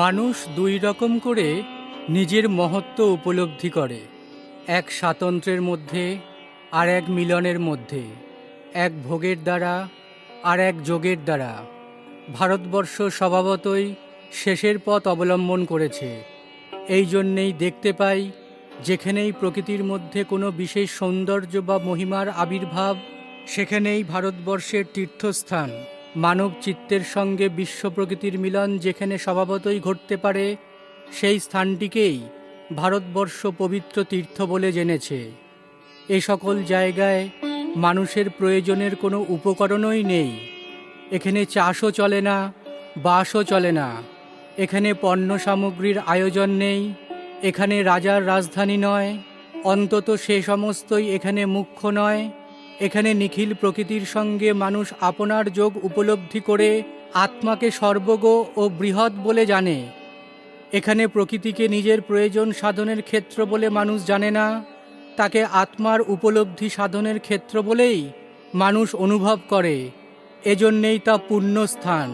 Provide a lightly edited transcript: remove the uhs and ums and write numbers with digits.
মানুষ দুই রকম করে নিজের মহত্ব উপলব্ধি করে, এক স্বাতন্ত্র্যের মধ্যে আর এক মিলনের মধ্যে, এক ভোগের দ্বারা আর এক যোগের দ্বারা। ভারতবর্ষ স্বভাবতই শেষের পথ অবলম্বন করেছে। এই জন্যেই দেখতে পাই, যেখানেই প্রকৃতির মধ্যে কোনো বিশেষ সৌন্দর্য বা মহিমার আবির্ভাব, সেখানেই ভারতবর্ষের তীর্থস্থান। মানব চিত্তের সঙ্গে বিশ্ব প্রকৃতির মিলন যেখানে স্বভাবতই ঘটতে পারে, সেই স্থানটিকেই ভারতবর্ষ পবিত্র তীর্থ বলে জেনেছে। এ সকল জায়গায় মানুষের প্রয়োজনের কোনো উপকরণই নেই। এখানে চাষও চলে না, বাসও চলে না। এখানে পণ্য সামগ্রীর আয়োজন নেই। এখানে রাজার রাজধানী নয়, অন্তত সে সমস্তই এখানে মুখ্য নয়। এখানে নিখিল প্রকৃতির সঙ্গে মানুষ আপনার যোগ উপলব্ধি করে আত্মাকে সর্বগ ও বৃহৎ বলে জানে। এখানে প্রকৃতিকে নিজের প্রয়োজন সাধনের ক্ষেত্র বলে মানুষ জানে না, তাকে আত্মার উপলব্ধি সাধনের ক্ষেত্র বলেই মানুষ অনুভব করে। এজন্যেই তা পুণ্যস্থান।